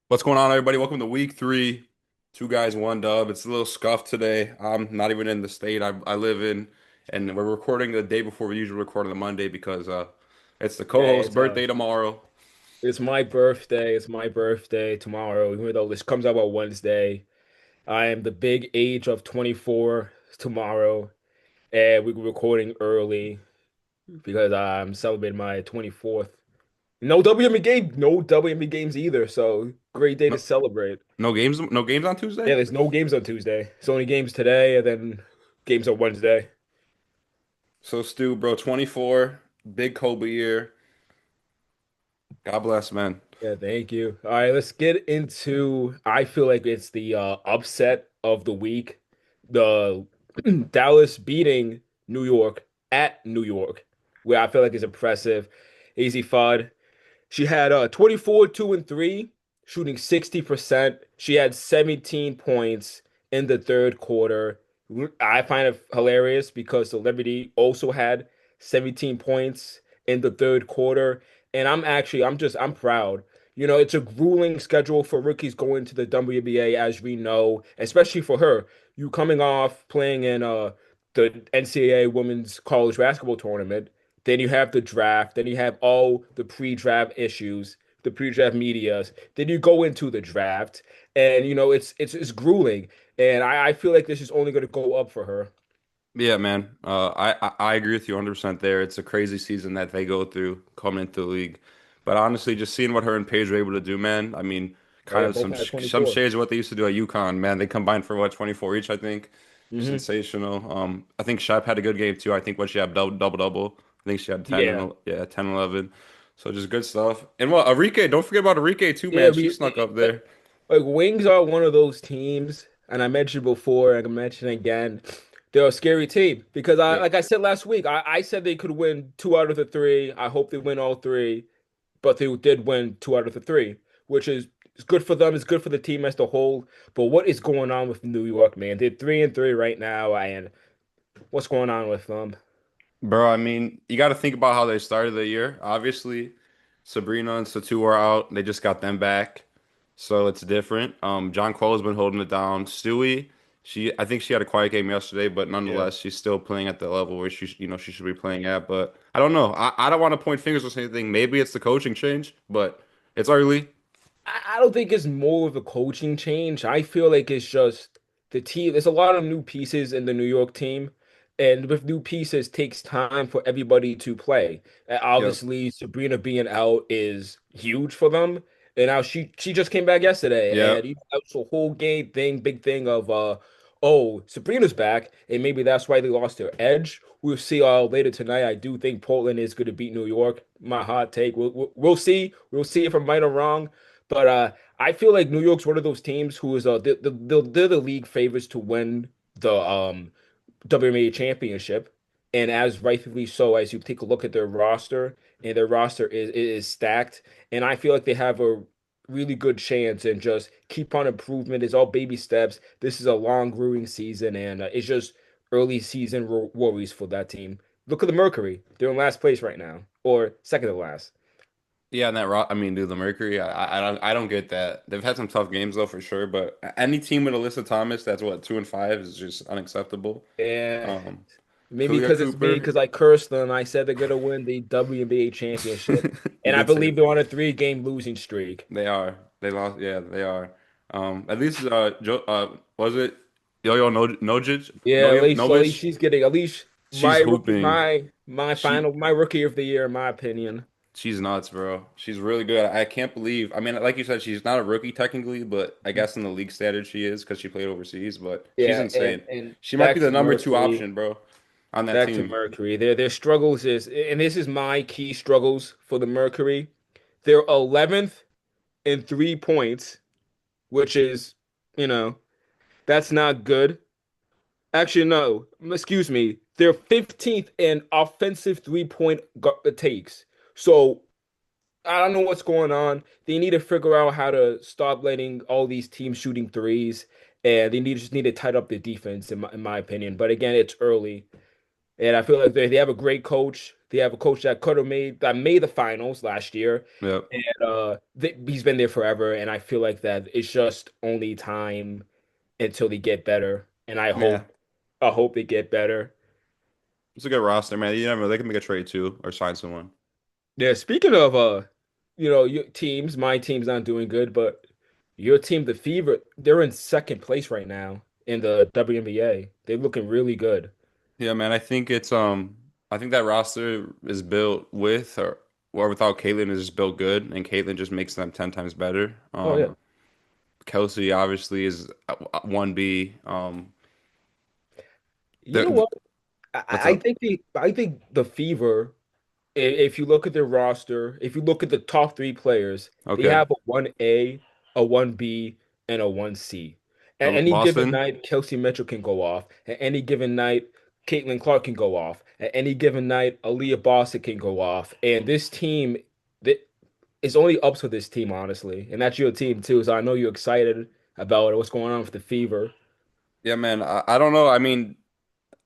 What's going on, everybody? Welcome to week three. Two guys, one dub. It's a little scuffed today. I'm not even in the state I live in, and we're recording the day before we usually record on the Monday because it's the Hey, co-host birthday tomorrow. it's my birthday. It's my birthday tomorrow. Even though this comes out on Wednesday, I am the big age of 24 tomorrow, and we're recording early because I'm celebrating my 24th. No WNBA game, no WNBA games either. So great day to No, celebrate. no games on Yeah, Tuesday. there's no games on Tuesday. It's only games today, and then games on Wednesday. So Stu, bro, 24, big Kobe year. God bless, man. Yeah, thank you. All right, let's get into. I feel like it's the upset of the week. The Dallas beating New York at New York, where I feel like is impressive. Easy Fudd. She had 24, 2 and 3, shooting 60%. She had 17 points in the third quarter. I find it hilarious because the Liberty also had 17 points in the third quarter. And I'm proud. It's a grueling schedule for rookies going to the WNBA, as we know, especially for her. You coming off playing in the NCAA Women's College Basketball Tournament, then you have the draft. Then you have all the pre-draft issues, the pre-draft medias. Then you go into the draft, and it's grueling. And I feel like this is only going to go up for her. Yeah, man. I agree with you 100% there. It's a crazy season that they go through coming into the league. But honestly, just seeing what her and Paige were able to do, man. I mean, kind They of both had some 24. shades of what they used to do at UConn, man. They combined for what, 24 each, I think. Hmm. Sensational. I think Shep had a good game too. I think what she had double. I think she had 10 Yeah, and yeah, 10, 11. So just good stuff. And well, Arike, don't forget about Arike too, yeah. man. She snuck up there. Like Wings are one of those teams, and I mentioned before, and I can mention again. They're a scary team because Yeah. like I said last week, I said they could win two out of the three. I hope they win all three. But they did win two out of the three, which is it's good for them. It's good for the team as a whole. But what is going on with New York, man? They're 3-3 right now, and what's going on with them? Bro, I mean, you got to think about how they started the year. Obviously, Sabrina and Satu are out. They just got them back, so it's different. John Cole's been holding it down. Stewie, I think she had a quiet game yesterday, but Yeah. nonetheless, she's still playing at the level where she should be playing at. But I don't know. I don't want to point fingers or say anything. Maybe it's the coaching change, but it's early. I don't think it's more of a coaching change. I feel like it's just the team. There's a lot of new pieces in the New York team, and with new pieces, takes time for everybody to play. Yep. Obviously, Sabrina being out is huge for them, and now she just came back yesterday, and Yep. that was a whole game thing, big thing of oh, Sabrina's back, and maybe that's why they lost their edge. We'll see later tonight. I do think Portland is going to beat New York. My hot take. We'll see. We'll see if I'm right or wrong. But I feel like New York's one of those teams who is they're the league favorites to win the WNBA championship, and as rightfully so. As you take a look at their roster, and their roster is stacked, and I feel like they have a really good chance and just keep on improvement. It's all baby steps. This is a long growing season, and it's just early season worries for that team. Look at the Mercury; they're in last place right now, or second to last. Yeah, and that rock. I mean, dude, the Mercury. I don't get that. They've had some tough games though, for sure. But any team with Alyssa Thomas that's what 2-5 is just unacceptable. Yeah. Um, Maybe Kalia because it's me, Cooper. because I cursed them. I said they're gonna win the WNBA championship, You and I did say believe they're on a three-game losing streak. they are. They lost. Yeah, they are. At least was it Yo-Yo no Nojic? Yeah, No at least Novich? she's getting at least She's my rookie, hooping. my She final my rookie of the year, in my opinion. she's nuts, bro. She's really good. I can't believe. I mean, like you said, she's not a rookie technically, but I guess in the league standard she is because she played overseas. But she's Yeah, and insane. and She might be back the to number two Mercury, option, bro, on that back to team. Mercury. Their struggles is, and this is my key struggles for the Mercury. They're 11th in 3 points, which is, you know, that's not good. Actually, no. Excuse me. They're 15th in offensive three-point takes. So I don't know what's going on. They need to figure out how to stop letting all these teams shooting threes, and just need to tighten up the defense, in my opinion. But again, it's early, and I feel like they have a great coach. They have a coach that made the finals last year, Yep. and he's been there forever. And I feel like that it's just only time until they get better. And Yeah. I hope they get better. It's a good roster, man. You never know. They can make a trade too or sign someone. Yeah, speaking of your teams, my team's not doing good, but your team, the Fever, they're in second place right now in the WNBA. They're looking really good. Yeah, man. I think that roster is built with or without Caitlyn is just built good, and Caitlyn just makes them 10 times better. Oh yeah. Kelsey obviously is 1B. You know The, what? what's up? I think the Fever, if you look at their roster, if you look at the top three players, they Okay. have a 1A, a 1B, and a 1C. At any given Boston. night, Kelsey Mitchell can go off. At any given night, Caitlin Clark can go off. At any given night, Aaliyah Boston can go off. And this team, that is only ups with this team, honestly. And that's your team too. So I know you're excited about what's going on with the Fever. Yeah, man. I don't know. I mean,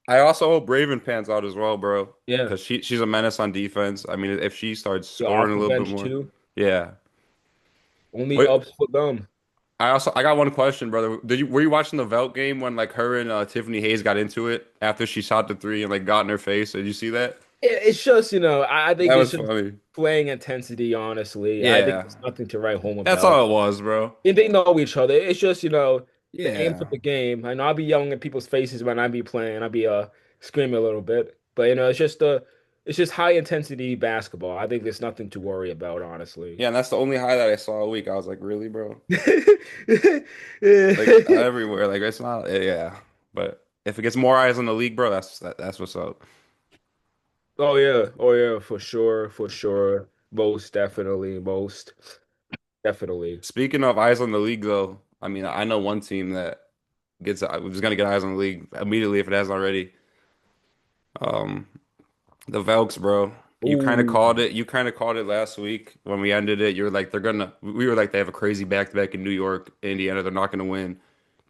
I also hope Raven pans out as well, bro. Yeah. Because she's a menace on defense. I mean, if she starts You're scoring off a the little bit bench more, too. yeah. Only Wait, ups for them. I got one question, brother. Were you watching the Velt game when like her and Tiffany Hayes got into it after she shot the three and like got in her face? Did you see that? It's just, I That think it's was just funny. playing intensity, honestly. I think Yeah, it's nothing to write home that's about. all it was, bro. And they know each other. It's just, the aim for Yeah. the game. And I'll be yelling at people's faces when I be playing. I'll be screaming a little bit. But it's just high intensity basketball. I think there's nothing to worry about, honestly. Yeah, and that's the only highlight I saw all week. I was like, really, bro? Like everywhere. Like it's not. Yeah, but if it gets more eyes on the league, bro, that's what's up. Oh yeah. Oh yeah, for sure. For sure. Most definitely. Most definitely. Speaking of eyes on the league, though, I mean, I know one team that is gonna get eyes on the league immediately if it hasn't already. Um, the Velks, bro. You kind of Ooh. called it. You kind of called it last week when we ended it. You were like, they're gonna. We were like, they have a crazy back-to-back in New York, Indiana. They're not gonna win.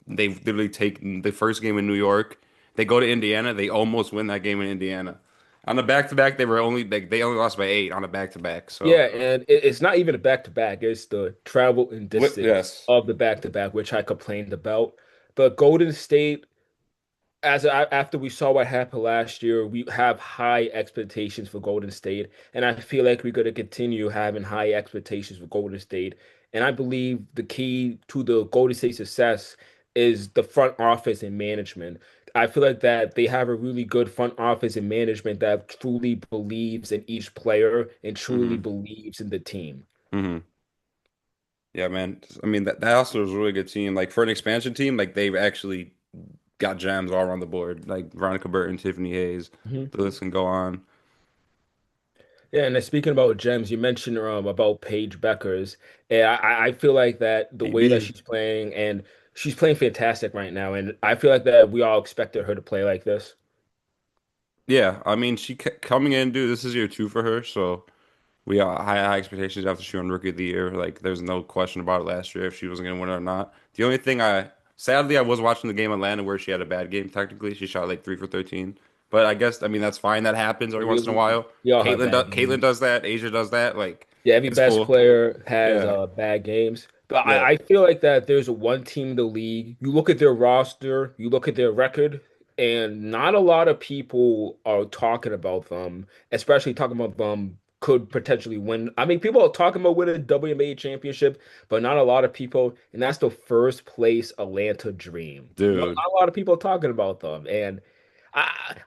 They've literally taken the first game in New York. They go to Indiana. They almost win that game in Indiana. On the back-to-back, they only lost by 8 on a back-to-back. So, Yeah, and it's not even a back-to-back. It's the travel and distance yes. of the back-to-back, which I complained about. But Golden State, after we saw what happened last year, we have high expectations for Golden State, and I feel like we're going to continue having high expectations for Golden State. And I believe the key to the Golden State success is the front office and management. I feel like that they have a really good front office and management that truly believes in each player and truly hmm believes in the team. hmm Yeah, man. I mean, that also was a really good team. Like for an expansion team, like they've actually got gems all around the board, like Veronica Burton, Tiffany Hayes. Mhm. The list can go on. Yeah, and then speaking about gems, you mentioned about Paige Beckers, and I feel like that the way that BB. she's playing, and she's playing fantastic right now, and I feel like that we all expected her to play like this. Yeah, I mean, she kept coming in, dude. This is year 2 for her, so we are high expectations after she won Rookie of the Year. Like, there's no question about it last year if she wasn't gonna win it or not. The only thing sadly, I was watching the game in Atlanta where she had a bad game. Technically, she shot like 3 for 13, but I guess I mean that's fine. That happens every once in a while. We all have bad Caitlyn games. does that. Asia does that. Like, Yeah, every it's best cool. player has Yeah. bad games. But Yep. I feel like that there's one team in the league. You look at their roster, you look at their record, and not a lot of people are talking about them, especially talking about them could potentially win. I mean, people are talking about winning a WNBA championship, but not a lot of people, and that's the first place Atlanta Dream. Dude. Not a lot of people are talking about them. And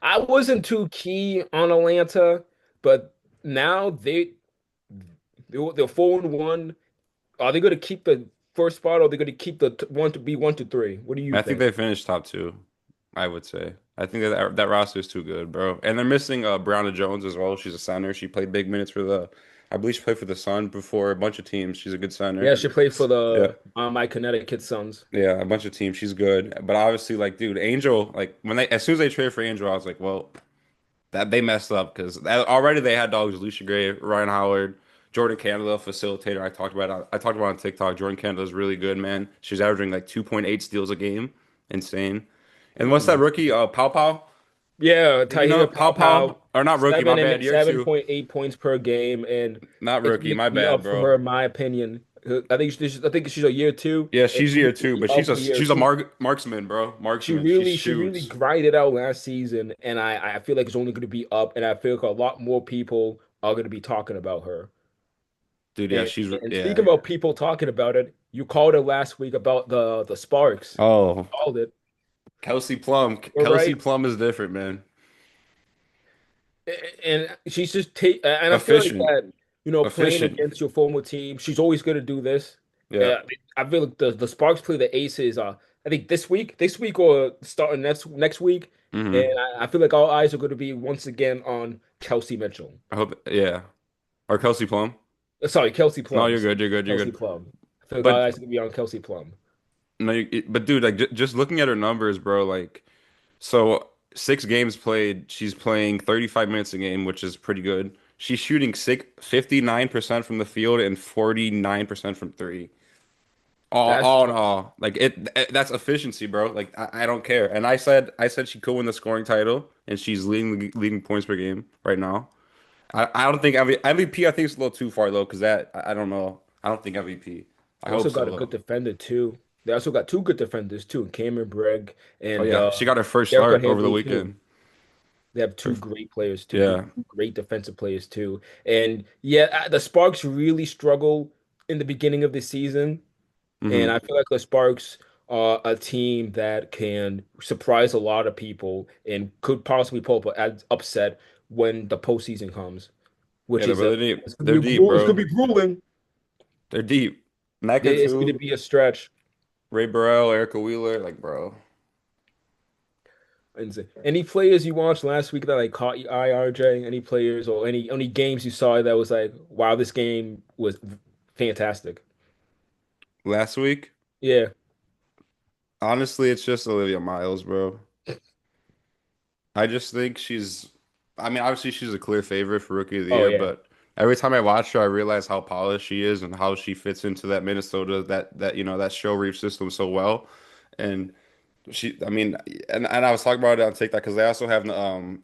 I wasn't too key on Atlanta, but now they're 4-1. Are they going to keep the first spot, or are they going to keep the one to be 1 to 3? What do you I think think? they finished top 2, I would say. I think that roster is too good, bro. And they're missing Brianna Jones as well. She's a center. She played big minutes I believe she played for the Sun before a bunch of teams. She's a good center. Yeah, she played for Yeah. the my Connecticut Suns. Yeah, a bunch of teams. She's good. But obviously, like, dude, Angel, like as soon as they traded for Angel, I was like, well, that they messed up because already they had dogs Lucia Gray, Ryan Howard, Jordan Canada, facilitator. I talked about on TikTok. Jordan Canada is really good, man. She's averaging like 2.8 steals a game. Insane. And what's that Mm. rookie? Pow Pow? Yeah, You Tahira know, Paw Pow, or not rookie, my seven bad, and year two. 7.8 points per game, and Not it's rookie, gonna my be bad, up for bro. her, in my opinion. I think she's a year two, Yeah, and she's she year needs to two, be but up for year she's a two. marksman, bro. Marksman. She She really shoots. grinded out last season, and I feel like it's only going to be up, and I feel like a lot more people are going to be talking about her. Dude, yeah, And she's speaking yeah. about people talking about it, you called it last week about the Sparks. Oh, Called it. Kelsey Plum. We're Kelsey right. Plum is different, man. And she's just take, and I feel like Efficient. that, playing Efficient. against your former team, she's always going to do this. Yeah. Uh, I feel like the Sparks play the Aces. I think this week or starting next week, and hmm I feel like all eyes are going to be once again on Kelsey Mitchell. I hope yeah. Or Kelsey Plum. Sorry, Kelsey No, Plum. you're Sorry, good. You're good. You're Kelsey good. Plum. I feel like all But eyes are going to be on Kelsey Plum. no, but dude, like just looking at her numbers, bro, like so 6 games played, she's playing 35 minutes a game, which is pretty good. She's shooting 59% from the field and 49% from three. That's All in all, like that's efficiency, bro. Like I don't care. And I said she could win the scoring title, and she's leading points per game right now. I don't think MVP. I think it's a little too far though, because I don't know. I don't think MVP. I they also hope so got a good though. defender too. They also got two good defenders too, Cameron Bragg Oh and yeah, she got her first Erica start over the Handley too. weekend. They have Her, two great players too, two yeah. great defensive players too. And yeah, the Sparks really struggle in the beginning of the season, and hmm I feel like the Sparks are a team that can surprise a lot of people and could possibly pull up an upset when the postseason comes, Yeah, which they're is really deep. it's gonna They're be deep, it's gonna bro. be grueling. They're deep. Mecca It's gonna too. be a stretch. Ray Burrell, Erica Wheeler, like bro. And any players you watched last week that like caught your eye, RJ? Any players or any games you saw that was like, wow, this game was fantastic. Last week, Yeah. honestly, it's just Olivia Miles, bro. I just think she's. I mean, obviously she's a clear favorite for Rookie of the Oh Year, yeah. but every time I watch her, I realize how polished she is and how she fits into that Minnesota that show reef system so well. And I mean, and I was talking about it on TikTok because they also have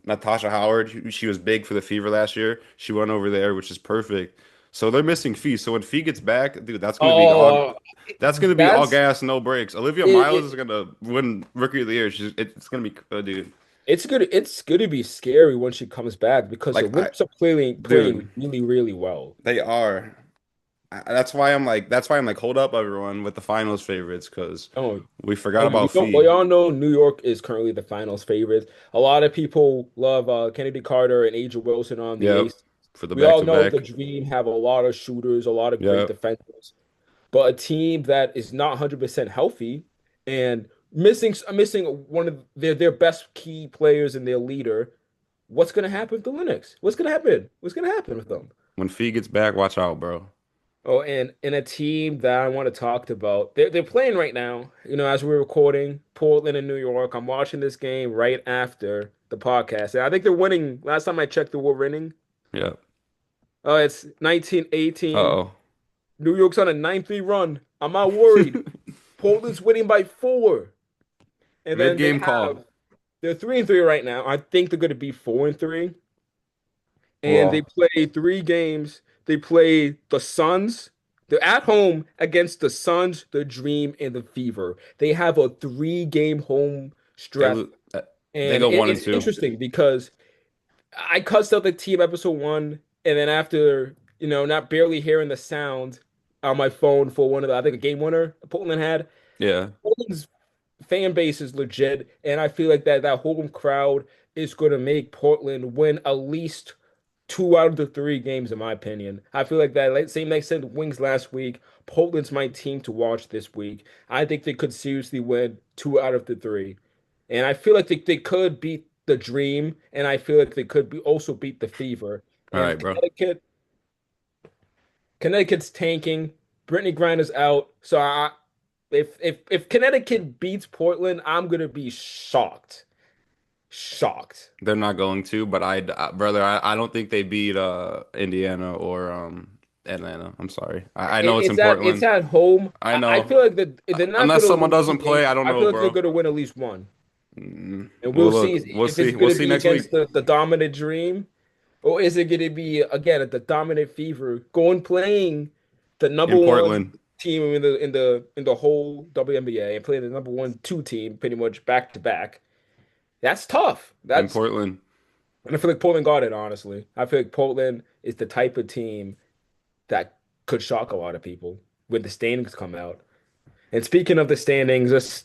Natasha Howard. She was big for the Fever last year. She went over there, which is perfect. So they're missing Fee. So when Fee gets back, dude, Oh, that's gonna be all that's gas, no brakes. Olivia Miles is it, gonna win Rookie of the Year. It's gonna be dude. it's good. It's going to be scary when she comes back because the Like Lynx are playing dude, really, really well. they are. That's why I'm like, hold up, everyone, with the finals favorites, because Oh, we forgot about we Fee. all know New York is currently the finals favorite. A lot of people love Kennedy Carter and Asia Wilson on the Yep, Ace. for the We all back to know the back. Dream have a lot of shooters, a lot of great Yep. defenders, but a team that is not 100% healthy and missing one of their best key players and their leader. What's going to happen with the Linux? What's going to happen? What's going to happen with them? When Fee gets back, watch out, bro. Oh, and in a team that I want to talk about, they're playing right now. As we're recording, Portland and New York. I'm watching this game right after the podcast, and I think they're winning. Last time I checked, they were winning. Yep. Oh, it's 19-18. Uh-oh. New York's on a 9-3 run. I'm not worried. Portland's winning by 4, and then Mid-game call. they're 3-3 right now. I think they're going to be 4-3. And they Well, play 3 games. They play the Suns. They're at home against the Suns, the Dream, and the Fever. They have a 3-game home they stretch, lo- uh, they and go one and it's two. interesting because I cussed out the team episode 1, and then after not barely hearing the sound on my phone for one of I think a game winner Portland had. Yeah. Portland's fan base is legit, and I feel like that home crowd is going to make Portland win at least 2 out of the 3 games, in my opinion. I feel like that same like said Wings last week. Portland's my team to watch this week. I think they could seriously win 2 out of the 3, and I feel like they could beat the Dream, and I feel like they could also beat the Fever. All And right, bro. Connecticut's tanking. Brittany Griner's out, so if Connecticut beats Portland, I'm gonna be shocked. Shocked. They're not going to, but brother, I don't think they beat Indiana or Atlanta. I'm sorry. I know it's in It's Portland. at home. I I know. feel like they're not Unless gonna someone lose the doesn't game. play, I don't I know, feel like they're bro. gonna win at least one. And Well, we'll see look, we'll if it's see. going We'll to see be next against week. the dominant dream, or is it going to be again the dominant fever going playing the number In one Portland. team in the whole WNBA and playing the number one two team pretty much back to back? That's tough. In That's Portland. and I feel like Portland got it, honestly. I feel like Portland is the type of team that could shock a lot of people when the standings come out. And speaking of the standings, let's,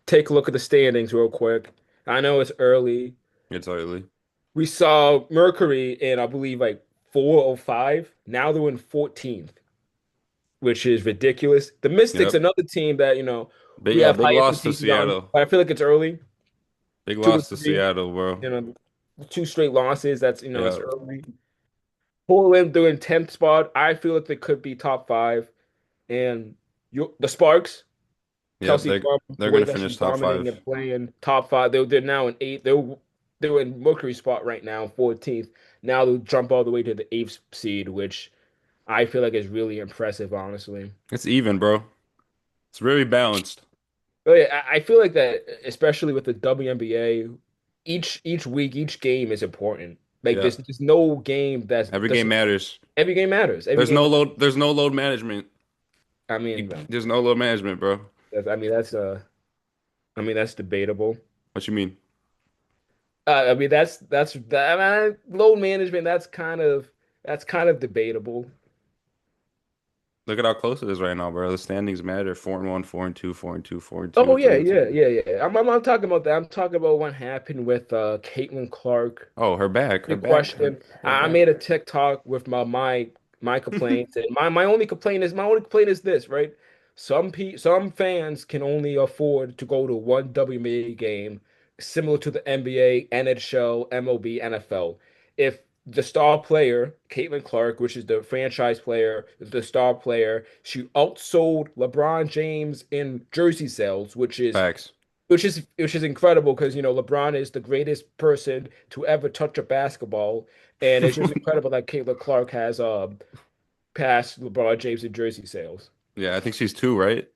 take a look at the standings real quick. I know it's early. It's early. We saw Mercury in, I believe, like 405. Now they're in 14th, which is ridiculous. The Mystics, Yep. another team that, Big we yeah, have big high loss to expectations on, Seattle. but I feel like it's early. Big Two or loss to three, Seattle, bro. you know, two straight losses. It's Yeah. early. Portland doing 10th spot. I feel like they could be top five. And the Sparks, Yep, Kelsey they Plum, the they're way gonna that finish she's top dominating five. and playing top five, they're now in eighth. They're in Mercury spot right now, 14th. Now they'll jump all the way to the eighth seed, which I feel like is really impressive, honestly. It's even, bro. It's really balanced. But yeah, I feel like that, especially with the WNBA, each week, each game is important. Like Yeah. there's no game that's Every game doesn't matters. every game matters. Every game. There's no load management. I mean, There's no load management, bro. that's debatable. What you mean? I mean that load management. That's kind of debatable. Look at how close it is right now, bro. The standings matter. 4-1, 4-2, 4-2, 4-2, Oh yeah, 3-2. yeah, yeah, yeah. I'm talking about that. I'm talking about what happened with Caitlin Clark. Oh, her back, her The back, her question. her I back. made a TikTok with my complaints, and my only complaint is this, right? Some fans can only afford to go to one WNBA game, similar to the NBA, NHL, MLB, NFL. If the star player, Caitlin Clark, which is the franchise player, the star player, she outsold LeBron James in jersey sales, which is Facts. which is incredible because LeBron is the greatest person to ever touch a basketball, and it's just incredible that Caitlin Clark has passed LeBron James in jersey sales. Yeah, I think she's two, right?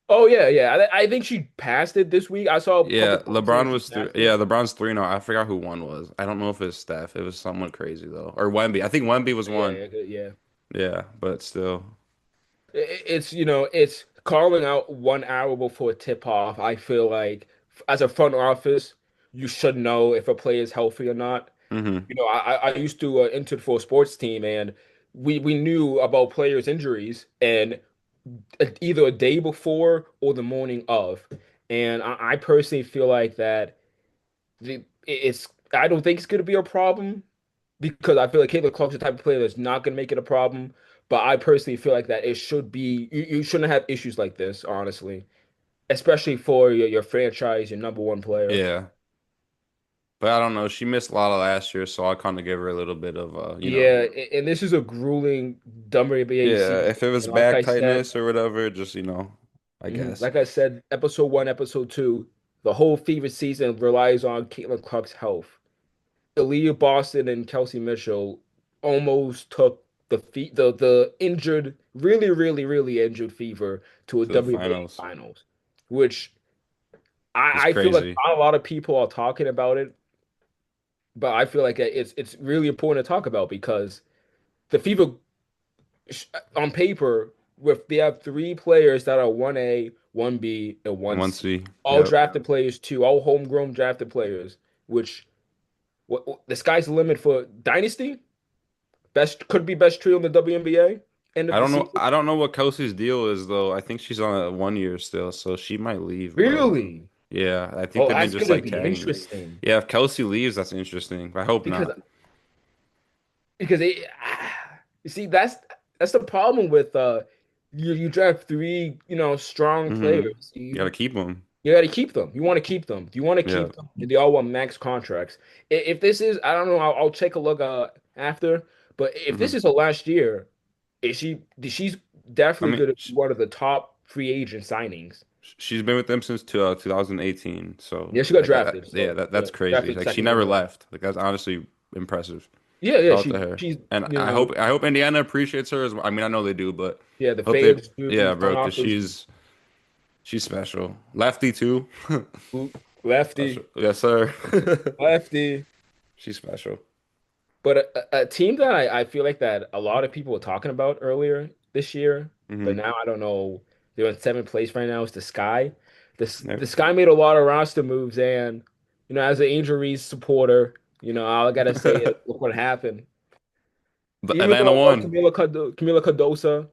Oh yeah, yeah. I think she passed it this week. I saw a couple Yeah, posts saying she passed it. LeBron's three now. I forgot who one was. I don't know if it's Steph. It was someone crazy though. Or Wemby. I think Wemby was Yeah, one. yeah, yeah. Yeah, but still. It's calling out 1 hour before tip off. I feel like as a front office, you should know if a player is healthy or not. Hmm. I used to enter for a sports team, and we knew about players' injuries, and either a day before or the morning of. And I personally feel like that it's I don't think it's going to be a problem because I feel like Caitlin Clark's the type of player that's not going to make it a problem. But I personally feel like that it should be you shouldn't have issues like this, honestly, especially for your franchise, your number one player. Yeah. But I don't know. She missed a lot of last year, so I kind of give her a little bit of Yeah, and this is a grueling WNBA yeah, season. if it was And like back I said, tightness or whatever, just, I guess. like I said, episode one, episode two, the whole Fever season relies on Caitlin Clark's health. Aaliyah Boston and Kelsey Mitchell almost took the injured, really, really, really injured Fever to a To the WNBA finals. finals, which It's I feel like crazy. not a lot of people are talking about it, but I feel like it's really important to talk about because the Fever on paper, with they have three players that are 1A, 1B, and And 1C. C. All Yep. drafted players too, all homegrown drafted players, which the sky's the limit for Dynasty. Best could be best trio in the WNBA. End of I the don't know. season. I don't know what Kelsey's deal is though. I think she's on a 1 year still, so she might leave, bro. Really? Yeah, I think Oh, they've been that's just gonna like be tagging her. interesting Yeah, if Kelsey leaves, that's interesting. I hope because not. because you see that's the problem with you draft three strong Hmm. players. You gotta keep them. You got to keep them. You want to keep them. You want to Yeah. keep them. They all want max contracts. If this is, I don't know. I'll take a look after. But if this Hmm. is her last year, she's I definitely mean, going to be one of the top free agent signings. she's been with them since 2018. So Yeah, she got like drafted. yeah, So yeah, that's crazy. drafted Like she second never overall. left. Like that's honestly impressive. Yeah, yeah. Shout out to She her. she's And I hope Indiana appreciates her as well. I mean, I know they do, but yeah. The hope they fans do. The yeah, front bro, because office. she's She's special. Lefty too. Lefty, Special. Yes, sir. lefty. She's special. But a team that I feel like that a lot of people were talking about earlier this year, but Hmm. now I don't know. They're in seventh place right now. Is the Sky. The Yep. Sky made a lot of roster moves, and as an Angel Reese supporter, all I gotta say is look what happened. The Even though Atlanta I love won. Camila Cardosa,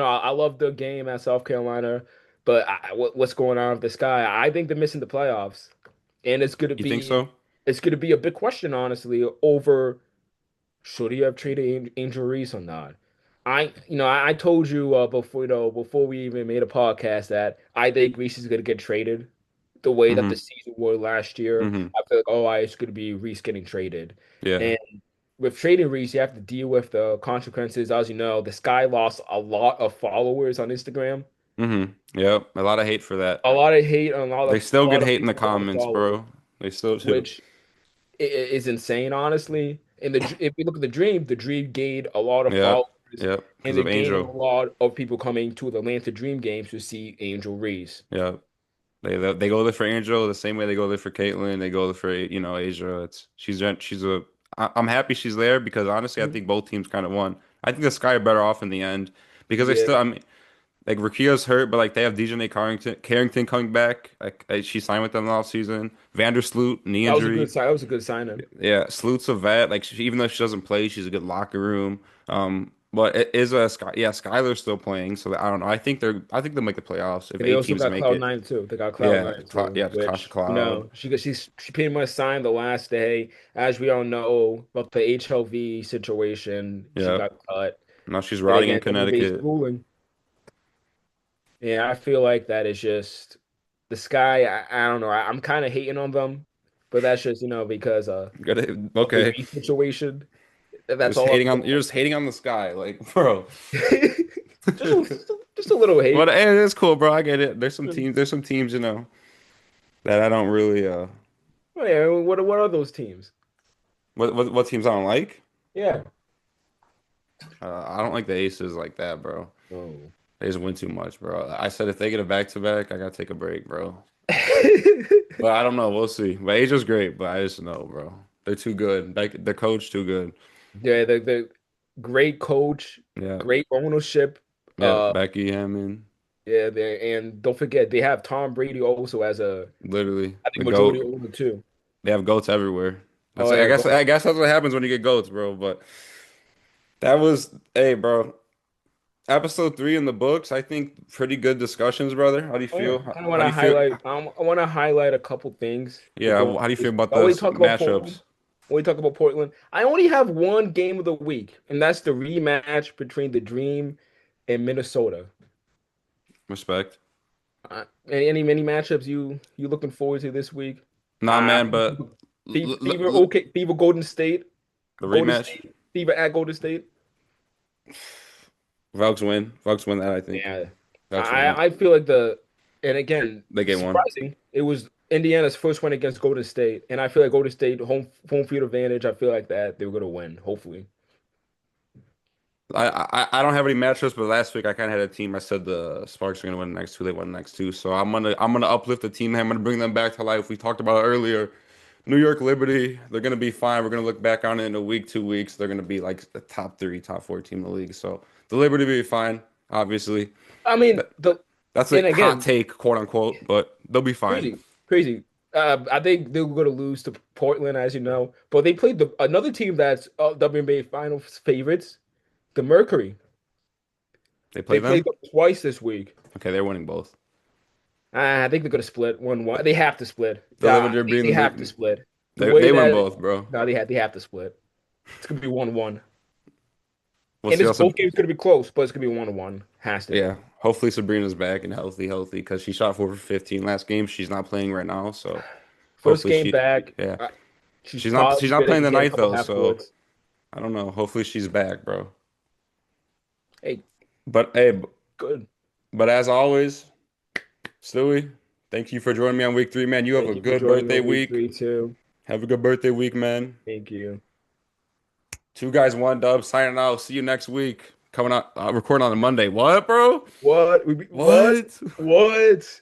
I love the game at South Carolina, but what's going on with the Sky? I think they're missing the playoffs, and You think so? it's gonna be a big question, honestly, over. Should he have traded Angel Reese or not? I told you before we even made a podcast that I think Reese is gonna get traded. The way that the Hmm. season was last year, Hmm. I feel like it's gonna be Reese getting traded. Yeah. And with trading Reese, you have to deal with the consequences. As you know, this guy lost a lot of followers on Instagram, Hmm. Yep. A lot of hate for that. a lot of hate, and They a still get lot of hate in the people, a lot of comments, followers, bro. They still do. which is insane, honestly. And if you look at the Dream gained a lot of Yep. followers, Yep. and Because they of gained a Angel. lot of people coming to the Atlanta Dream games to see Angel Reese. Yep. They go there for Angel the same way they go there for Caitlyn. They go there for Asia. I'm happy she's there because honestly I Mhm. think both teams kind of won. I think the Sky are better off in the end because they Yeah, still I mean like Rakia's hurt, but like they have Dejanay Carrington coming back. She signed with them last season. Vandersloot knee that was a good injury. sign. That was a good signing. Yeah, Sloot's a vet. Like even though she doesn't play, she's a good locker room. But it is a Sky. Yeah, Skylar's still playing, so I don't know. I think they'll make the playoffs if And they eight also teams got make Cloud it. Nine too. They got Cloud Yeah, Nine too, yeah, Kasha which Cloud. she pretty much signed the last day. As we all know about the HLV situation, she Yeah. got cut. Now she's But riding in again, WNBA's Connecticut. ruling. Yeah, I feel like that is just the Sky. I don't know. I'm kind of hating on them, but that's just because of the Okay. Reed situation. That's all You're just hating on the Sky, like, bro. just just a little But hate. hey, it's cool, bro. I get it. There's some teams, that I don't really Oh, yeah, what are those teams? what teams I don't like? Yeah. I don't like the Aces like that, bro. Oh. They just win too much, bro. I said if they get a back to back, I gotta take a break, bro. But I don't know. We'll see. But Asia's great, but I just know, bro. They're too good. Like the coach too good. Yeah, the great coach, Yeah. great ownership. Yeah. Uh, Becky Hammond. yeah, and don't forget they have Tom Brady also as Literally. I The think majority GOAT. owner too. They have goats everywhere. Oh That's I yeah, guess go. I guess that's what happens when you get goats, bro. But that was hey, bro. Episode 3 in the books. I think pretty good discussions, brother. How do you Oh yeah, feel? kind of How want do to you feel? highlight. I want to highlight a couple things Yeah, before how do you feel about I already this talk about Portland. matchups? When we talk about Portland, I only have one game of the week, and that's the rematch between the Dream and Minnesota. Respect. Any matchups you looking forward to this week? Nah, man, but Fever, Fever, okay, Fever, the Golden rematch. State, Fever at Golden State. Vugs win. Vugs win that, I think. Yeah, Vugs win it. I feel like and again, They get one. surprising. It was Indiana's first win against Golden State, and I feel like Golden State home field advantage. I feel like that they were gonna win. Hopefully, I don't have any matchups, but last week I kind of had a team. I said the Sparks are gonna win the next two. They won the next two, so I'm gonna uplift the team. I'm gonna bring them back to life. We talked about it earlier. New York Liberty, they're gonna be fine. We're gonna look back on it in a week, 2 weeks. They're gonna be like the top three, top four team in the league. So the Liberty will be fine, obviously. I mean That, the that's a and hot again, take, quote unquote, but they'll be fine. crazy. I think they were gonna lose to Portland, as you know, but they played another team that's WNBA Finals favorites, the Mercury. They play They played them. them twice this week. Okay, they're winning both. I think they're gonna split 1-1. They have to split. The Liberty are They being have to the split. The way they win that both, bro. no, they have to split. It's gonna be 1-1. We'll And see this how both games gonna be close, but it's gonna be 1-1. Has to yeah, be. hopefully Sabrina's back and healthy because she shot 4 for 15 last game. She's not playing right now, so First hopefully game back. yeah, She's she's probably not gonna playing the get a night couple though, half so courts. I don't know. Hopefully she's back, bro. Hey, But hey, good. but as always, Stewie, thank you for joining me on week 3, man. You have a Thank you for good joining me birthday on week week. 3 too. Have a good birthday week, man. Thank you. Two guys, one dub. Signing out. See you next week. Coming out, recording on a Monday. What, bro? What? What? What? What?